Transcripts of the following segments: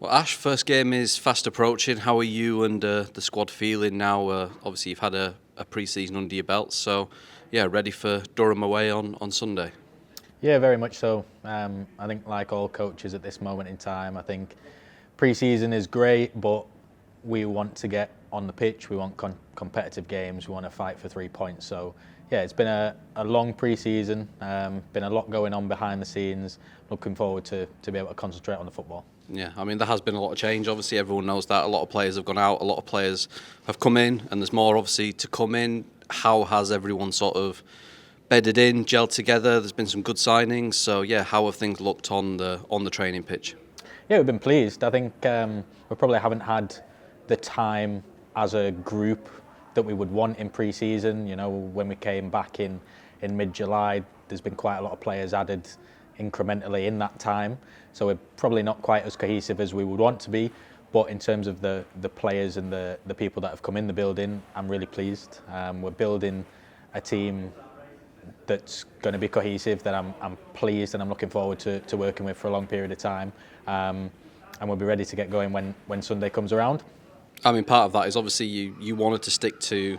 Well, Ash, first game is fast approaching. How are you and the squad feeling now? Obviously, you've had a pre-season under your belt, so yeah, ready for Durham away on Sunday. Yeah, very much so. I think like all coaches at this moment in time, I think pre-season is great, but we want to get on the pitch. We want competitive games. We want to fight for 3 points. So yeah, it's been a long pre-season. Been a lot going on behind the scenes. Looking forward to be able to concentrate on the football. Yeah, I mean, there has been a lot of change. Obviously, everyone knows that. A lot of players have gone out. A lot of players have come in, and there's more obviously to come in. How has everyone sort of bedded in, gelled together? There's been some good signings. So yeah, how have things looked on the training pitch? Yeah, we've been pleased. I think we probably haven't had the time as a group that we would want in pre-season. You know, when we came back in mid-July, there's been quite a lot of players added incrementally in that time. So we're probably not quite as cohesive as we would want to be. But in terms of the players and the people that have come in the building, I'm really pleased. We're building a team that's going to be cohesive, that I'm pleased and I'm looking forward to working with for a long period of time. And we'll be ready to get going when Sunday comes around. I mean, part of that is obviously you wanted to stick to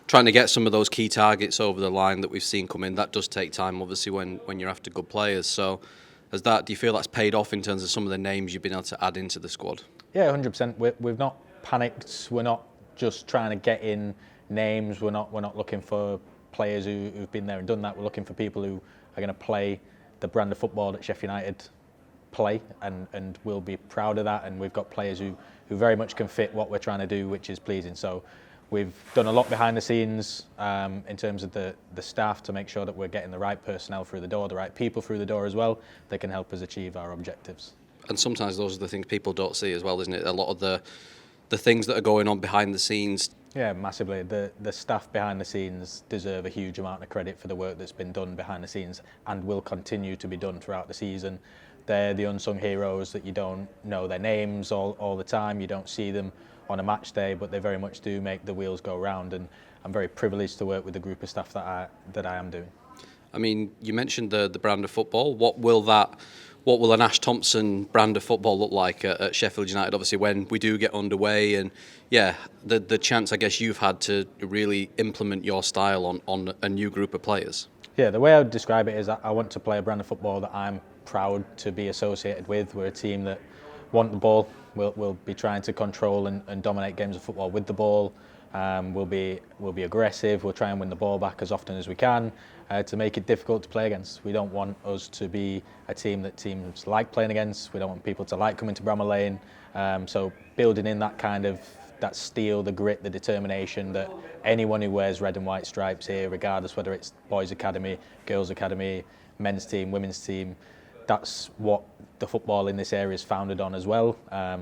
trying to get some of those key targets over the line that we've seen come in. That does take time, obviously, when you're after good players. So do you feel that's paid off in terms of some of the names you've been able to add into the squad? Yeah, 100%. We've not panicked. We're not just trying to get in names. We're not looking for players who've been there and done that. We're looking for people who are going to play the brand of football that Sheffield United play, and we'll be proud of that. And we've got players who very much can fit what we're trying to do, which is pleasing. So we've done a lot behind the scenes in terms of the staff to make sure that we're getting the right personnel through the door, the right people through the door as well, that can help us achieve our objectives. And sometimes those are the things people don't see as well, isn't it? A lot of the things that are going on behind the scenes. Yeah, massively. The staff behind the scenes deserve a huge amount of credit for the work that's been done behind the scenes and will continue to be done throughout the season. They're the unsung heroes that you don't know their names all the time. You don't see them on a match day, but they very much do make the wheels go round. And I'm very privileged to work with the group of staff that I am doing. I mean, you mentioned the brand of football. What will an Ash Thompson brand of football look like at Sheffield United, obviously, when we do get underway? And yeah, the chance, I guess, you've had to really implement your style on a new group of players. Yeah, the way I would describe it is I want to play a brand of football that I'm proud to be associated with. We're a team that want the ball. We'll be trying to control and dominate games of football with the ball. We'll be aggressive. We'll try and win the ball back as often as we can to make it difficult to play against. We don't want us to be a team that teams like playing against. We don't want people to like coming to Bramall Lane. So building in that steel, the grit, the determination that anyone who wears red and white stripes here, regardless whether it's boys' academy, girls' academy, men's team, women's team, that's what the football in this area is founded on as well.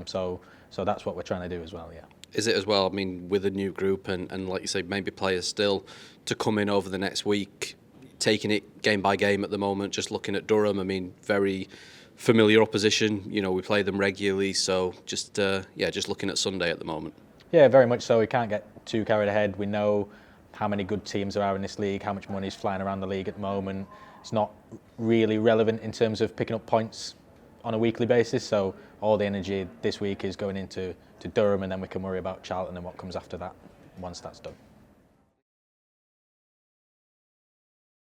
So that's what we're trying to do as well, yeah. Is it as well, I mean, with a new group and like you say, maybe players still to come in over the next week, taking it game by game at the moment, just looking at Durham, I mean, very familiar opposition, you know, we play them regularly, so just looking at Sunday at the moment. Yeah, very much so. We can't get too carried ahead. We know how many good teams there are in this league, how much money is flying around the league at the moment. It's not really relevant in terms of picking up points on a weekly basis, so all the energy this week is going into Durham, and then we can worry about Charlton and what comes after that once that's done.